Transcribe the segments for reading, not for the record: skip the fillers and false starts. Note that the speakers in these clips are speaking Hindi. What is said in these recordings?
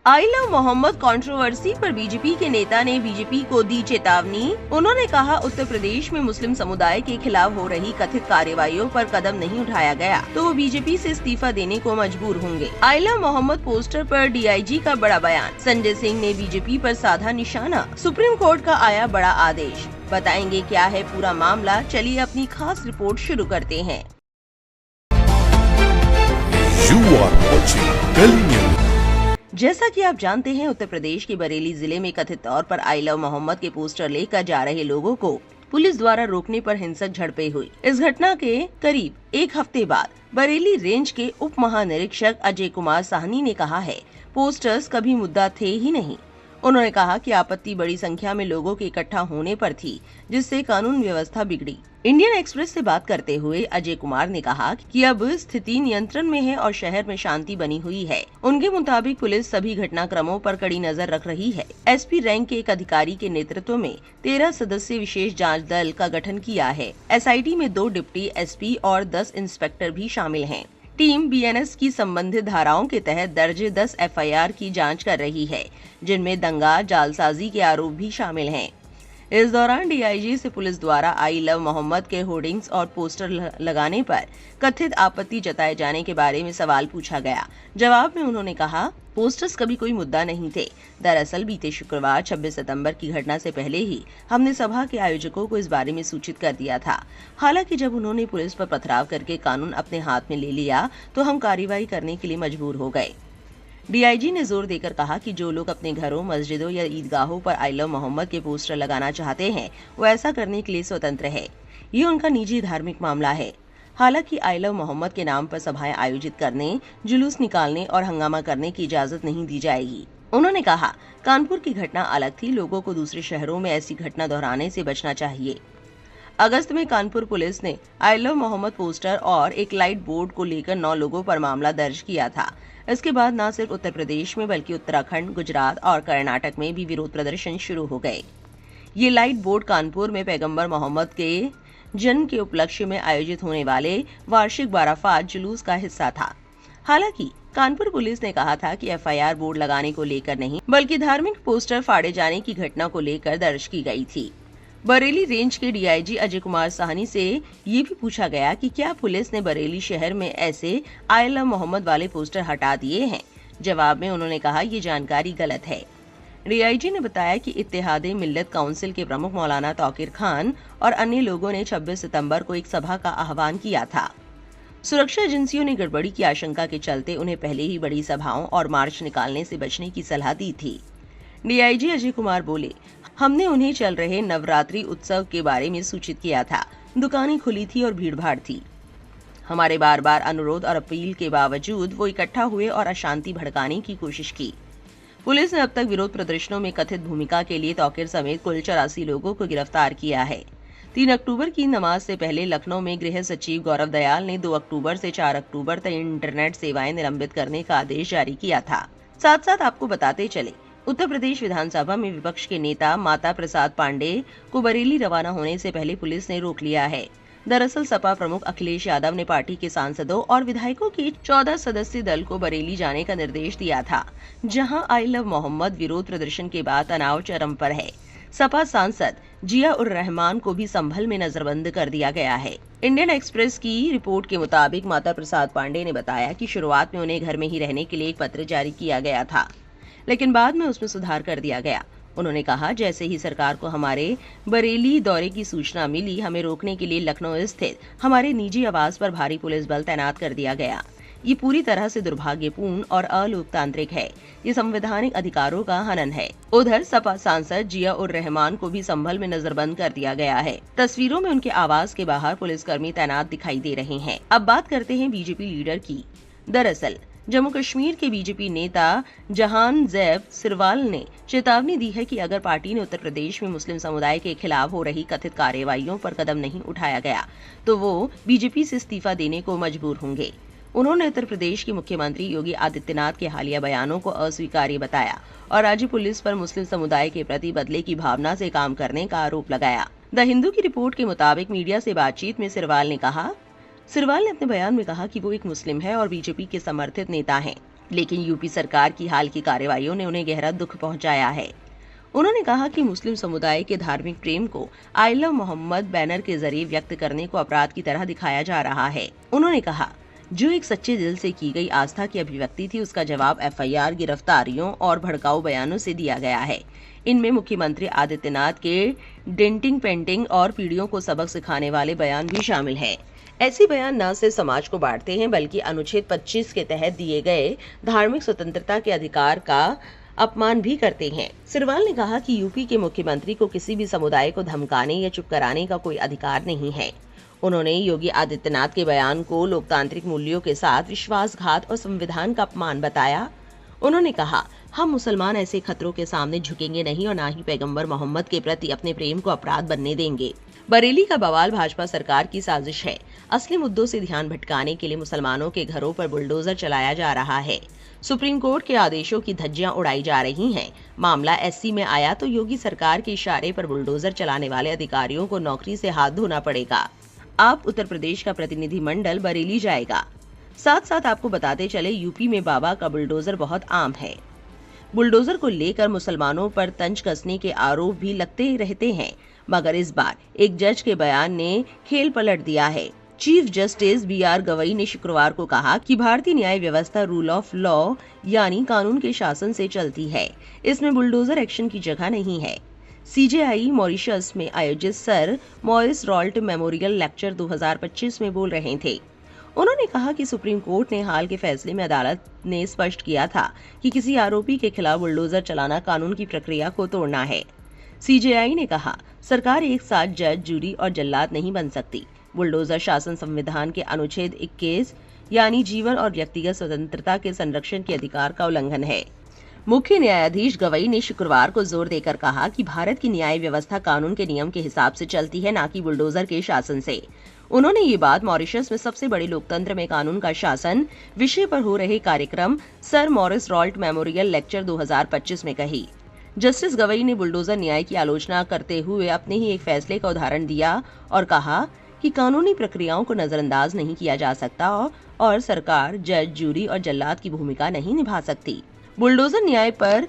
आई लव मोहम्मद कंट्रोवर्सी पर बीजेपी के नेता ने बीजेपी को दी चेतावनी। उन्होंने कहा, उत्तर प्रदेश में मुस्लिम समुदाय के खिलाफ हो रही कथित कार्रवाइयों पर कदम नहीं उठाया गया तो वो बीजेपी से इस्तीफा देने को मजबूर होंगे। आई लव मोहम्मद पोस्टर पर डीआईजी का बड़ा बयान। संजय सिंह ने बीजेपी पर साधा निशाना। सुप्रीम कोर्ट का आया बड़ा आदेश। बताएंगे क्या है पूरा मामला। चलिए अपनी खास रिपोर्ट शुरू करते हैं। जैसा कि आप जानते हैं, उत्तर प्रदेश के बरेली जिले में कथित तौर पर आई लव मोहम्मद के पोस्टर लेकर जा रहे लोगों को पुलिस द्वारा रोकने पर हिंसक झड़पें हुई। इस घटना के करीब एक हफ्ते बाद बरेली रेंज के उप महानिरीक्षक अजय कुमार साहनी ने कहा है, पोस्टर्स कभी मुद्दा थे ही नहीं। उन्होंने कहा कि आपत्ति बड़ी संख्या में लोगों के इकट्ठा होने पर थी, जिससे कानून व्यवस्था बिगड़ी। इंडियन एक्सप्रेस से बात करते हुए अजय कुमार ने कहा कि अब स्थिति नियंत्रण में है और शहर में शांति बनी हुई है। उनके मुताबिक पुलिस सभी घटनाक्रमों पर कड़ी नजर रख रही है। एसपी रैंक के एक अधिकारी के नेतृत्व में 13 सदस्यीय विशेष जांच दल का गठन किया है। एसआईटी में 2 डिप्टी एसपी और 10 इंस्पेक्टर भी शामिल हैं। टीम बीएनएस की संबंधित धाराओं के तहत दर्ज 10 एफआईआर की जांच कर रही है, जिनमें दंगा जालसाजी के आरोप भी शामिल हैं। इस दौरान डीआईजी से पुलिस द्वारा आई लव मोहम्मद के होर्डिंग्स और पोस्टर लगाने पर कथित आपत्ति जताए जाने के बारे में सवाल पूछा गया। जवाब में उन्होंने कहा, पोस्टर्स कभी कोई मुद्दा नहीं थे। दरअसल बीते शुक्रवार 26 सितंबर की घटना से पहले ही हमने सभा के आयोजकों को इस बारे में सूचित कर दिया था। हालांकि जब उन्होंने पुलिस पर पथराव करके कानून अपने हाथ में ले लिया तो हम कार्रवाई करने के लिए मजबूर हो गए। डीआईजी ने जोर देकर कहा कि जो लोग अपने घरों, मस्जिदों या ईदगाहों पर आई लव मोहम्मद के पोस्टर लगाना चाहते हैं, वो ऐसा करने के लिए स्वतंत्र है। ये उनका निजी धार्मिक मामला है। हालांकि आई लव मोहम्मद के नाम पर सभाएं आयोजित करने, जुलूस निकालने और हंगामा करने की इजाजत नहीं दी जाएगी। उन्होंने कहा, कानपुर की घटना अलग थी। लोगों को दूसरे शहरों में ऐसी घटना दोहराने से बचना चाहिए। अगस्त में कानपुर पुलिस ने आई लव मोहम्मद पोस्टर और एक लाइट बोर्ड को लेकर 9 लोगों पर मामला दर्ज किया था। इसके बाद न सिर्फ उत्तर प्रदेश में बल्कि उत्तराखंड, गुजरात और कर्नाटक में भी विरोध प्रदर्शन शुरू हो गए। ये लाइट बोर्ड कानपुर में पैगंबर मोहम्मद के जन्म के उपलक्ष्य में आयोजित होने वाले वार्षिक बाराफात जुलूस का हिस्सा था। हालांकि कानपुर पुलिस ने कहा था कि एफआईआर बोर्ड लगाने को लेकर नहीं, बल्कि धार्मिक पोस्टर फाड़े जाने की घटना को लेकर दर्ज की गई थी। बरेली रेंज के डीआईजी अजय कुमार साहनी से ये भी पूछा गया कि क्या पुलिस ने बरेली शहर में ऐसे आई लव मोहम्मद वाले पोस्टर हटा दिए हैं। जवाब में उन्होंने कहा, ये जानकारी गलत है। डीआईजी ने बताया कि इत्तेहादे मिल्लत काउंसिल के प्रमुख मौलाना तौकीर खान और अन्य लोगों ने 26 सितंबर को एक सभा का आह्वान किया था। सुरक्षा एजेंसियों ने गड़बड़ी की आशंका के चलते उन्हें पहले ही बड़ी सभाओं और मार्च निकालने से बचने की सलाह दी थी। डीआईजी अजय कुमार बोले, हमने उन्हें चल रहे नवरात्रि उत्सव के बारे में सूचित किया था। दुकानें खुली थी और भीड़भाड़ थी। हमारे बार बार अनुरोध और अपील के बावजूद वो इकट्ठा हुए और अशांति भड़काने की कोशिश की। पुलिस ने अब तक विरोध प्रदर्शनों में कथित भूमिका के लिए तौकीर समेत कुल 84 लोगों को गिरफ्तार किया है। 3 अक्टूबर की नमाज से पहले लखनऊ में गृह सचिव गौरव दयाल ने 2 अक्टूबर से 4 अक्टूबर तक इंटरनेट सेवाएं निलंबित करने का आदेश जारी किया था। साथ साथ आपको बताते चले, उत्तर प्रदेश विधानसभा में विपक्ष के नेता माता प्रसाद पांडे को बरेली रवाना होने से पहले पुलिस ने रोक लिया है। दरअसल सपा प्रमुख अखिलेश यादव ने पार्टी के सांसदों और विधायकों के 14 सदस्यीय दल को बरेली जाने का निर्देश दिया था, जहां आई लव मोहम्मद विरोध प्रदर्शन के बाद तनाव चरम पर है। सपा सांसद जिया उर रहमान को भी संभल में नजरबंद कर दिया गया है। इंडियन एक्सप्रेस की रिपोर्ट के मुताबिक माता प्रसाद पांडे ने बताया कि शुरुआत में उन्हें घर में ही रहने के लिए एक पत्र जारी किया गया था, लेकिन बाद में उसमें सुधार कर दिया गया। उन्होंने कहा, जैसे ही सरकार को हमारे बरेली दौरे की सूचना मिली, हमें रोकने के लिए लखनऊ स्थित हमारे निजी आवास पर भारी पुलिस बल तैनात कर दिया गया। ये पूरी तरह से दुर्भाग्यपूर्ण और अलोकतांत्रिक है। ये संवैधानिक अधिकारों का हनन है। उधर सपा सांसद जिया उर रहमान को भी संभल में नजरबंद कर दिया गया है। तस्वीरों में उनके आवास के बाहर पुलिसकर्मी तैनात दिखाई दे रहे हैं। अब बात करते हैं बीजेपी लीडर की। दरअसल जम्मू कश्मीर के बीजेपी नेता जहान जैब सिरवाल ने चेतावनी दी है कि अगर पार्टी ने उत्तर प्रदेश में मुस्लिम समुदाय के खिलाफ हो रही कथित कार्रवाइयों पर कदम नहीं उठाया गया तो वो बीजेपी से इस्तीफा देने को मजबूर होंगे। उन्होंने उत्तर प्रदेश के मुख्यमंत्री योगी आदित्यनाथ के हालिया बयानों को अस्वीकार्य बताया और राज्य पुलिस पर मुस्लिम समुदाय के प्रति बदले की भावना से काम करने का आरोप लगाया। द हिंदू की रिपोर्ट के मुताबिक मीडिया से बातचीत में सिरवाल ने अपने बयान में कहा कि वो एक मुस्लिम है और बीजेपी के समर्थित नेता हैं, लेकिन यूपी सरकार की हाल की कार्रवाइयों ने उन्हें गहरा दुख पहुंचाया है। उन्होंने कहा कि मुस्लिम समुदाय के धार्मिक प्रेम को आई लव मोहम्मद बैनर के जरिए व्यक्त करने को अपराध की तरह दिखाया जा रहा है। उन्होंने कहा, जो एक सच्चे दिल से की गई आस्था की अभिव्यक्ति थी, उसका जवाब एफआईआर, गिरफ्तारियों और भड़काऊ बयानों से दिया गया है। इनमें मुख्यमंत्री आदित्यनाथ के डेंटिंग पेंटिंग और पीढ़ियों को सबक सिखाने वाले बयान भी शामिल हैं। ऐसे बयान न सिर्फ समाज को बांटते हैं, बल्कि अनुच्छेद 25 के तहत दिए गए धार्मिक स्वतंत्रता के अधिकार का अपमान भी करते हैं। सिरवाल ने कहा कि यूपी के मुख्यमंत्री को किसी भी समुदाय को धमकाने या चुप कराने का कोई अधिकार नहीं है। उन्होंने योगी आदित्यनाथ के बयान को लोकतांत्रिक मूल्यों के साथ विश्वासघात और संविधान का अपमान बताया। उन्होंने कहा, हम मुसलमान ऐसे खतरों के सामने झुकेंगे नहीं और न ही पैगंबर मोहम्मद के प्रति अपने प्रेम को अपराध बनने देंगे। बरेली का बवाल भाजपा सरकार की साजिश है। असली मुद्दों से ध्यान भटकाने के लिए मुसलमानों के घरों पर बुलडोजर चलाया जा रहा है। सुप्रीम कोर्ट के आदेशों की धज्जियां उड़ाई जा रही हैं। मामला एससी में आया तो योगी सरकार के इशारे पर बुलडोजर चलाने वाले अधिकारियों को नौकरी से हाथ धोना पड़ेगा। अब उत्तर प्रदेश का प्रतिनिधिमंडल बरेली जाएगा। साथ साथ आपको बताते चले, यूपी में बाबा का बुलडोजर बहुत आम है। बुलडोजर को लेकर मुसलमानों पर तंज कसने के आरोप भी लगते रहते हैं, मगर इस बार एक जज के बयान ने खेल पलट दिया है। चीफ जस्टिस बीआर गवई ने शुक्रवार को कहा कि भारतीय न्याय व्यवस्था रूल ऑफ लॉ यानी कानून के शासन से चलती है। इसमें बुलडोजर एक्शन की जगह नहीं है। सीजेआई मॉरिशस में आयोजित sir Morris Raoult memorial lecture 2025 में बोल रहे थे। उन्होंने कहा कि सुप्रीम कोर्ट ने हाल के फैसले में अदालत ने स्पष्ट किया था कि किसी आरोपी के खिलाफ बुलडोजर चलाना कानून की प्रक्रिया को तोड़ना है। सीजेआई ने कहा, सरकार एक साथ जज, जूरी और जल्लाद नहीं बन सकती। बुलडोजर शासन संविधान के अनुच्छेद 21 यानी जीवन और व्यक्तिगत स्वतंत्रता के संरक्षण के अधिकार का उल्लंघन है। मुख्य न्यायाधीश गवई ने शुक्रवार को जोर देकर कहा कि भारत की न्याय व्यवस्था कानून के नियम के हिसाब से चलती है, न कि बुलडोजर के शासन से। उन्होंने ये बात मॉरिशस में सबसे बड़े लोकतंत्र में कानून का शासन विषय पर हो रहे कार्यक्रम sir Morris Raoult memorial lecture 2025 में कही। जस्टिस गवई ने बुलडोजर न्याय की आलोचना करते हुए अपने ही एक फैसले का उदाहरण दिया और कहा कि कानूनी प्रक्रियाओं को नजरअंदाज नहीं किया जा सकता और सरकार जज, जूरी और जल्लाद की भूमिका नहीं निभा सकती। बुलडोजर न्याय पर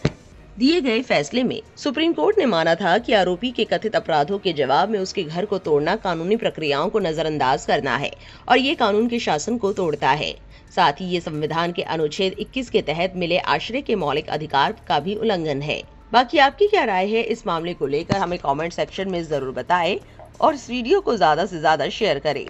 दिए गए फैसले में सुप्रीम कोर्ट ने माना था कि आरोपी के कथित अपराधों के जवाब में उसके घर को तोड़ना कानूनी प्रक्रियाओं को नजरअंदाज करना है और ये कानून के शासन को तोड़ता है। साथ ही ये संविधान के अनुच्छेद 21 के तहत मिले आश्रय के मौलिक अधिकार का भी उल्लंघन है। बाकी आपकी क्या राय है इस मामले को लेकर, हमें कमेंट सेक्शन में जरूर बताएं और इस वीडियो को ज्यादा से ज्यादा शेयर करें।